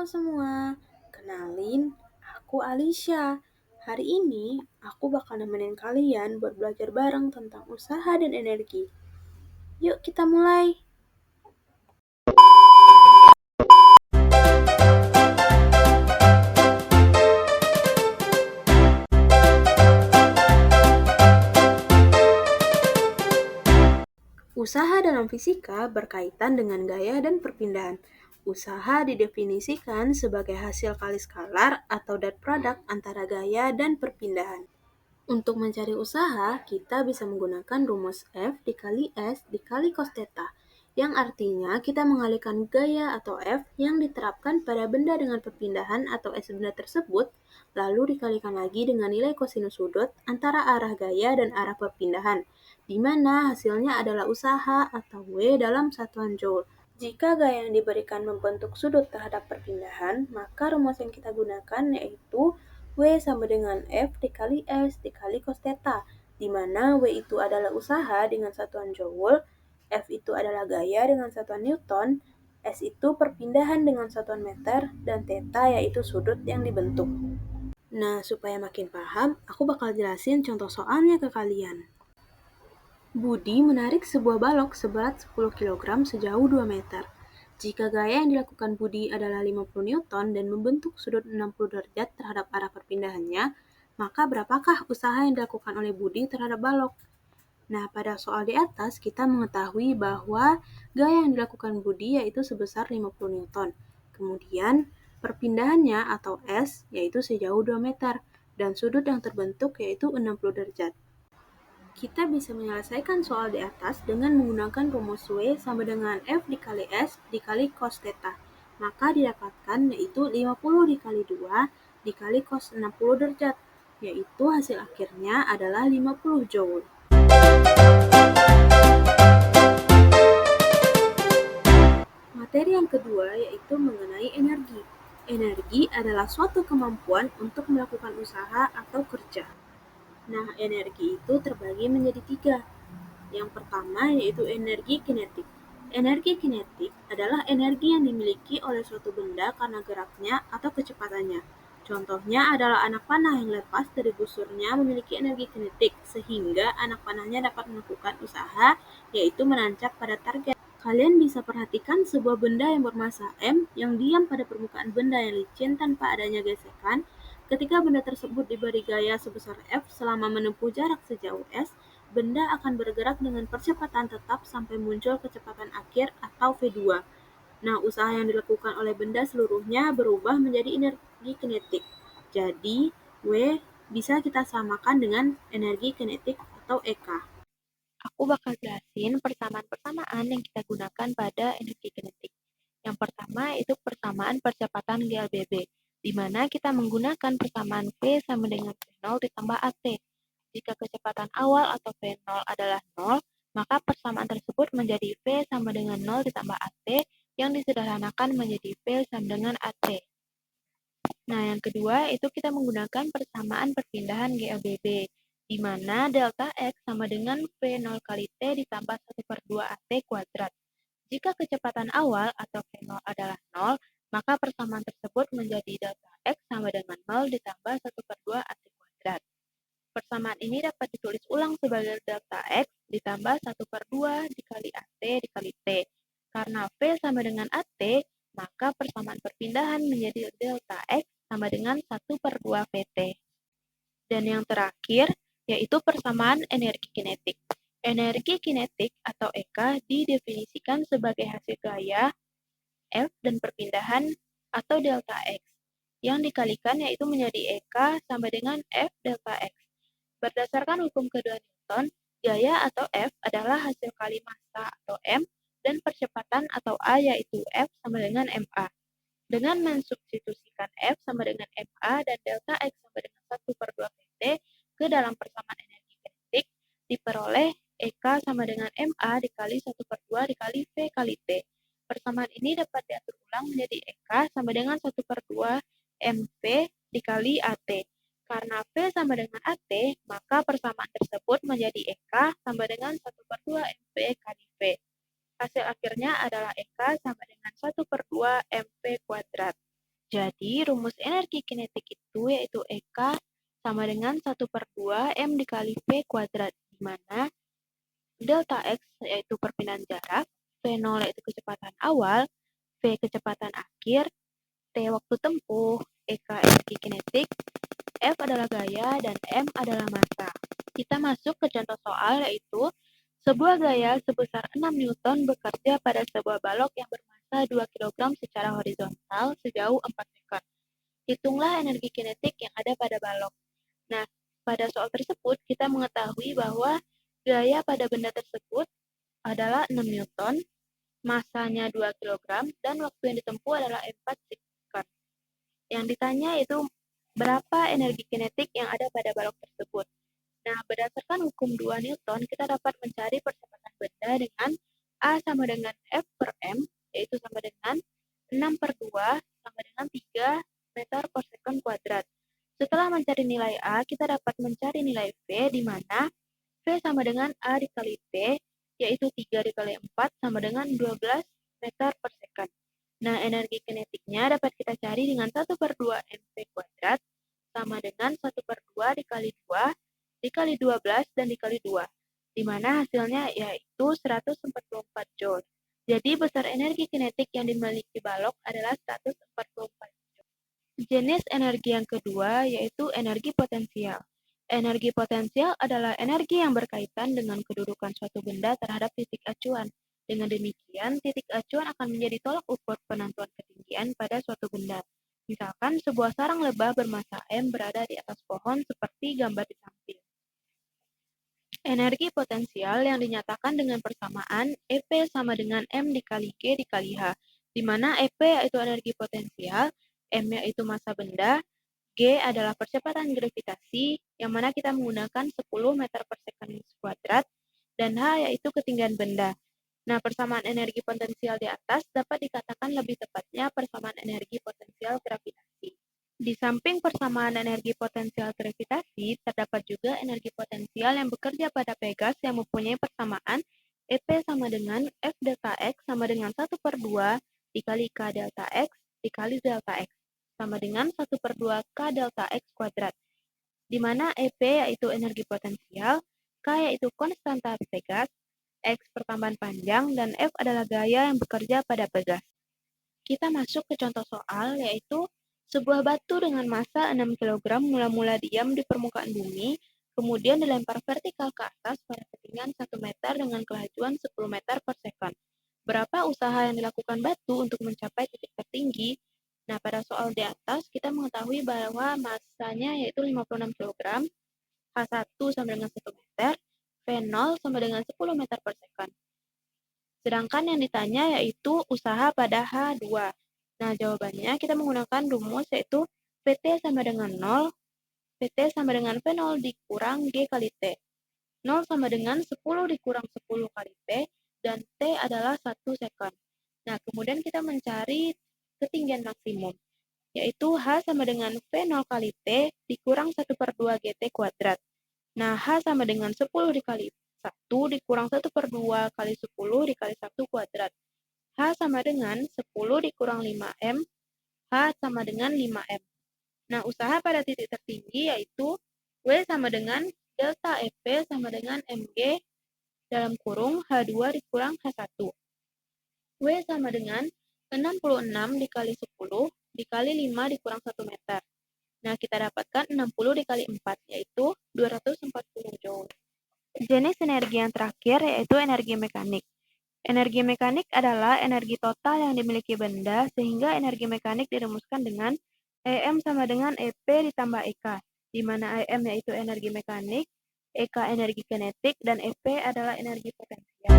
Halo semua, kenalin, aku Alicia. Hari ini aku bakal nemenin kalian buat belajar bareng tentang usaha dan energi. Yuk kita mulai. Usaha dalam fisika berkaitan dengan gaya dan perpindahan. Usaha didefinisikan sebagai hasil kali skalar atau dot product antara gaya dan perpindahan. Untuk mencari usaha, kita bisa menggunakan rumus F dikali S dikali cos theta, yang artinya kita mengalihkan gaya atau F yang diterapkan pada benda dengan perpindahan atau S benda tersebut, lalu dikalikan lagi dengan nilai kosinus sudut antara arah gaya dan arah perpindahan, di mana hasilnya adalah usaha atau W dalam satuan joule. Jika gaya yang diberikan membentuk sudut terhadap perpindahan, maka rumus yang kita gunakan yaitu W sama dengan F dikali S dikali cos theta, di mana W itu adalah usaha dengan satuan joule, F itu adalah gaya dengan satuan newton, S itu perpindahan dengan satuan meter, dan theta yaitu sudut yang dibentuk. Nah, supaya makin paham, aku bakal jelasin contoh soalnya ke kalian. Budi menarik sebuah balok seberat 10 kg sejauh 2 meter. Jika gaya yang dilakukan Budi adalah 50 Newton dan membentuk sudut 60 derajat terhadap arah perpindahannya, maka berapakah usaha yang dilakukan oleh Budi terhadap balok? Nah, pada soal di atas kita mengetahui bahwa gaya yang dilakukan Budi yaitu sebesar 50 Newton. Kemudian, perpindahannya atau S yaitu sejauh 2 meter dan sudut yang terbentuk yaitu 60 derajat. Kita bisa menyelesaikan soal di atas dengan menggunakan rumus W sama dengan F dikali S dikali cos theta. Maka didapatkan yaitu 50 dikali 2 dikali cos 60 derajat, yaitu hasil akhirnya adalah 50 joule. Materi yang kedua yaitu mengenai energi. Energi adalah suatu kemampuan untuk melakukan usaha atau kerja. Nah, energi itu terbagi menjadi 3. Yang pertama yaitu energi kinetik. Energi kinetik adalah energi yang dimiliki oleh suatu benda karena geraknya atau kecepatannya. Contohnya adalah anak panah yang lepas dari busurnya memiliki energi kinetik, sehingga anak panahnya dapat melakukan usaha, yaitu menancap pada target. Kalian bisa perhatikan sebuah benda yang bermassa M yang diam pada permukaan benda yang licin tanpa adanya gesekan. Ketika benda tersebut diberi gaya sebesar F selama menempuh jarak sejauh S, benda akan bergerak dengan percepatan tetap sampai muncul kecepatan akhir atau V2. Nah, usaha yang dilakukan oleh benda seluruhnya berubah menjadi energi kinetik. Jadi, W bisa kita samakan dengan energi kinetik atau EK. Aku bakal jelasin persamaan-persamaan yang kita gunakan pada energi kinetik. Yang pertama itu persamaan percepatan GLBB, di mana kita menggunakan persamaan V sama dengan V0 ditambah AT. Jika kecepatan awal atau V0 adalah 0, maka persamaan tersebut menjadi V sama dengan 0 ditambah AT, yang disederhanakan menjadi V sama dengan AT. Nah, yang kedua itu kita menggunakan persamaan perpindahan GLBB, di mana delta X sama dengan V0 kali T ditambah 1/2 AT kuadrat. Jika kecepatan awal atau V0 adalah 0, maka persamaan tersebut menjadi delta X sama dengan 0 ditambah 1/2 AT kuadrat. Persamaan ini dapat ditulis ulang sebagai delta X ditambah 1/2 dikali AT dikali T. Karena V sama dengan AT, maka persamaan perpindahan menjadi delta X sama dengan 1/2 VT. Dan yang terakhir, yaitu persamaan energi kinetik. Energi kinetik atau EK didefinisikan sebagai hasil gaya F dan perpindahan atau delta X. Yang dikalikan yaitu menjadi EK sama dengan F delta X. Berdasarkan hukum kedua Newton, gaya atau F adalah hasil kali massa atau M dan percepatan atau A yaitu F sama dengan MA. Dengan mensubstitusikan F sama dengan MA dan delta X sama dengan 1/2 VT ke dalam persamaan energi kinetik, diperoleh EK sama dengan MA dikali 1/2 dikali V kali T. Persamaan ini dapat diatur ulang menjadi EK sama dengan 1/2 MV dikali AT. Karena V sama dengan AT, maka persamaan tersebut menjadi EK sama dengan 1/2 MV kali V. Hasil akhirnya adalah EK sama dengan 1/2 MV kuadrat. Jadi, rumus energi kinetik itu yaitu EK sama dengan 1/2 M dikali V kuadrat, di mana delta X yaitu perpindahan jarak, V0 yaitu kecepatan awal, V kecepatan akhir, T waktu tempuh, EK energi kinetik, F adalah gaya, dan M adalah massa. Kita masuk ke contoh soal yaitu sebuah gaya sebesar 6 Newton bekerja pada sebuah balok yang bermassa 2 kg secara horizontal sejauh 4 meter. Hitunglah energi kinetik yang ada pada balok. Nah, pada soal tersebut kita mengetahui bahwa gaya pada benda tersebut adalah 6 Newton, massanya 2 kg, dan waktu yang ditempuh adalah 4 second. Yang ditanya itu berapa energi kinetik yang ada pada balok tersebut. Nah, berdasarkan hukum 2 Newton, kita dapat mencari percepatan benda dengan A sama dengan F per M, yaitu sama dengan 6/2 sama dengan 3 meter per second kuadrat. Setelah mencari nilai A, kita dapat mencari nilai V, di mana V sama dengan A dikali T, yaitu 3 dikali 4 sama dengan 12 meter per second. Nah, energi kinetiknya dapat kita cari dengan 1/2 mv kuadrat sama dengan 1/2 dikali 2 dikali 12 dan dikali 2, di mana hasilnya yaitu 144 joule. Jadi, besar energi kinetik yang dimiliki balok adalah 144 joule. Jenis energi yang kedua yaitu energi potensial. Energi potensial adalah energi yang berkaitan dengan kedudukan suatu benda terhadap titik acuan. Dengan demikian, titik acuan akan menjadi tolak ukur penentuan ketinggian pada suatu benda. Misalkan, sebuah sarang lebah bermassa M berada di atas pohon seperti gambar di samping. Energi potensial yang dinyatakan dengan persamaan EP sama dengan M dikali G dikali H, di mana EP yaitu energi potensial, M yaitu massa benda, G adalah percepatan gravitasi, yang mana kita menggunakan 10 meter per second kuadrat, dan H yaitu ketinggian benda. Nah, persamaan energi potensial di atas dapat dikatakan lebih tepatnya persamaan energi potensial gravitasi. Di samping persamaan energi potensial gravitasi, terdapat juga energi potensial yang bekerja pada Pegas yang mempunyai persamaan EP sama dengan F delta X sama dengan 1/2 dikali K delta X dikali delta X sama dengan 1/2 K delta X kuadrat, di mana EP yaitu energi potensial, K yaitu konstanta Pegas, X pertambahan panjang, dan F adalah gaya yang bekerja pada Pegas. Kita masuk ke contoh soal, yaitu sebuah batu dengan massa 6 kg mula-mula diam di permukaan bumi, kemudian dilempar vertikal ke atas pada ketinggian 1 meter dengan kelajuan 10 meter per second. Berapa usaha yang dilakukan batu untuk mencapai titik tertinggi? Nah, pada soal di atas, kita mengetahui bahwa massanya yaitu 56 kg, H1 sama dengan 1 meter, V0 sama dengan 10 meter per second. Sedangkan yang ditanya yaitu usaha pada H2. Nah, jawabannya kita menggunakan rumus yaitu PT sama dengan 0, PT sama dengan V0 dikurang G kali T. 0 sama dengan 10 dikurang 10 kali T, dan T adalah 1 second. Nah, kemudian kita mencari ketinggian maksimum, yaitu H sama dengan V0 kali T dikurang 1/2 GT kuadrat. Nah, H sama dengan 10 dikali 1 dikurang 1/2 kali 10 dikali 1 kuadrat. H sama dengan 10 dikurang 5M, H sama dengan 5M. Nah, usaha pada titik tertinggi yaitu W sama dengan delta EP sama dengan MG dalam kurung H2 dikurang H1. W sama dengan 66 dikali 10 dikali 5 dikurang 1 meter. Nah, kita dapatkan 60 dikali 4, yaitu 240 joule. Jenis energi yang terakhir yaitu energi mekanik. Energi mekanik adalah energi total yang dimiliki benda, sehingga energi mekanik dirumuskan dengan EM sama dengan EP ditambah EK, di mana EM yaitu energi mekanik, EK energi kinetik, dan EP adalah energi potensial.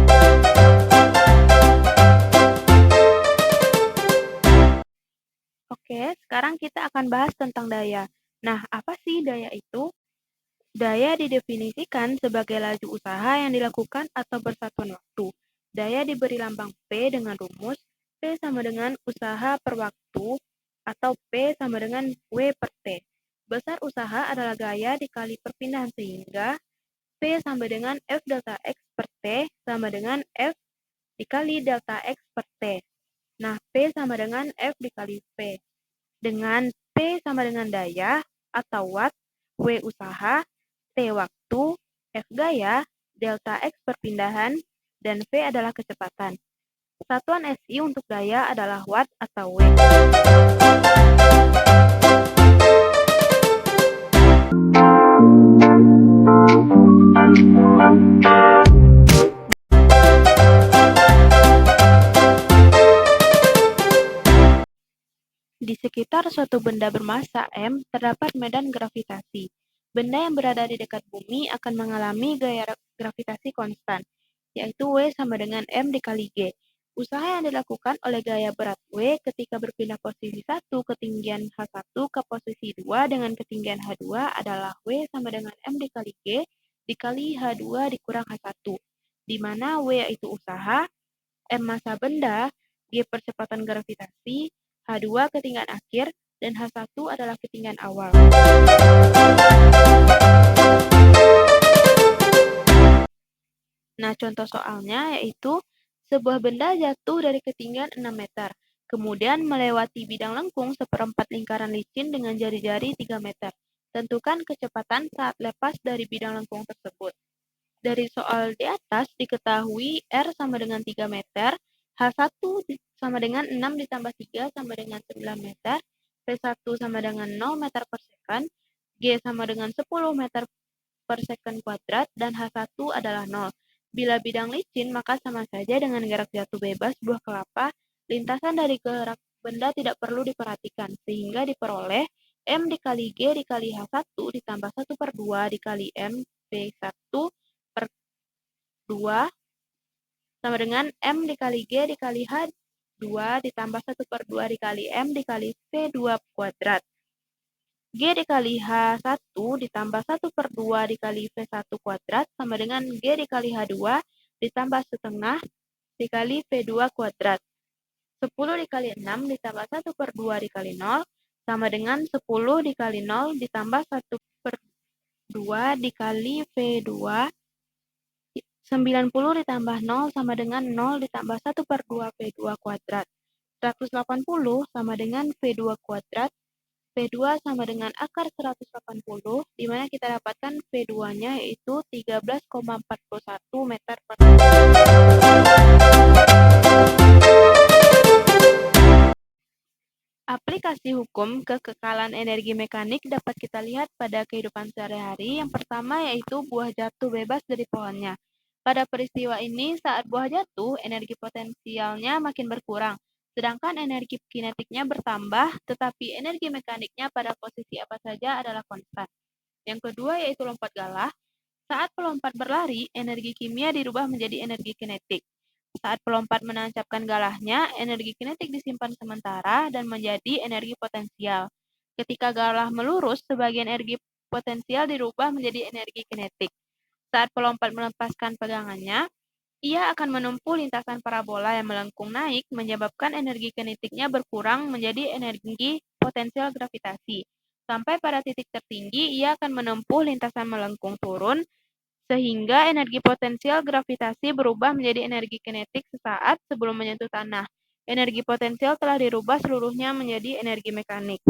Oke, sekarang kita akan bahas tentang daya. Nah, apa sih daya itu? Daya didefinisikan sebagai laju usaha yang dilakukan atau bersatuan waktu. Daya diberi lambang P dengan rumus P sama dengan usaha per waktu atau P sama dengan W per T. Besar usaha adalah gaya dikali perpindahan, sehingga P sama dengan F delta X per T sama dengan F dikali delta X per T. Nah, P sama dengan F dikali P. dengan P sama dengan daya atau watt, W usaha, T waktu, F gaya, delta X perpindahan, dan V adalah kecepatan. Satuan SI untuk daya adalah watt atau W. Di sekitar suatu benda bermassa M terdapat medan gravitasi. Benda yang berada di dekat bumi akan mengalami gaya gravitasi konstan, yaitu W sama dengan M dikali G. Usaha yang dilakukan oleh gaya berat W ketika berpindah posisi 1 ketinggian H1 ke posisi 2 dengan ketinggian H2 adalah W sama dengan M dikali G dikali H2 dikurang H1, di mana W yaitu usaha, M massa benda, G percepatan gravitasi, H2 ketinggian akhir, dan H1 adalah ketinggian awal. Nah, contoh soalnya yaitu sebuah benda jatuh dari ketinggian 6 meter, kemudian melewati bidang lengkung seperempat lingkaran licin dengan jari-jari 3 meter. Tentukan kecepatan saat lepas dari bidang lengkung tersebut. Dari soal di atas diketahui R sama dengan 3 meter, H1 sama dengan 6 ditambah 3 sama dengan 9 meter, V1 sama dengan 0 meter per second, G sama dengan 10 meter per second kuadrat, dan H1 adalah 0. Bila bidang licin, maka sama saja dengan gerak jatuh bebas buah kelapa, lintasan dari gerak benda tidak perlu diperhatikan, sehingga diperoleh M dikali G dikali H1 ditambah 1 per 2 dikali M V1 per 2 sama dengan M dikali G dikali H2 ditambah 1 per 2 dikali M dikali V2 kuadrat. G dikali H1 ditambah 1 per 2 dikali V1 kuadrat sama dengan G dikali H2 ditambah setengah dikali V2 kuadrat. 10 dikali 6 ditambah 1 per 2 dikali 0 sama dengan 10 dikali 0 ditambah 1 per 2 dikali V2. 90 ditambah 0 sama dengan 0 ditambah 1 per 2 V2 kuadrat. 180 sama dengan V2 kuadrat. V2 sama dengan akar 180, di mana kita dapatkan V2-nya yaitu 13,41 meter per second. Aplikasi hukum kekekalan energi mekanik dapat kita lihat pada kehidupan sehari-hari. Yang pertama yaitu buah jatuh bebas dari pohonnya. Pada peristiwa ini, saat buah jatuh, energi potensialnya makin berkurang, sedangkan energi kinetiknya bertambah, tetapi energi mekaniknya pada posisi apa saja adalah konstan. Yang kedua yaitu lompat galah. Saat pelompat berlari, energi kimia dirubah menjadi energi kinetik. Saat pelompat menancapkan galahnya, energi kinetik disimpan sementara dan menjadi energi potensial. Ketika galah melurus, sebagian energi potensial dirubah menjadi energi kinetik. Saat pelompat melepaskan pegangannya, ia akan menempuh lintasan parabola yang melengkung naik, menyebabkan energi kinetiknya berkurang menjadi energi potensial gravitasi. Sampai pada titik tertinggi, ia akan menempuh lintasan melengkung turun, sehingga energi potensial gravitasi berubah menjadi energi kinetik sesaat sebelum menyentuh tanah. Energi potensial telah dirubah seluruhnya menjadi energi mekanik.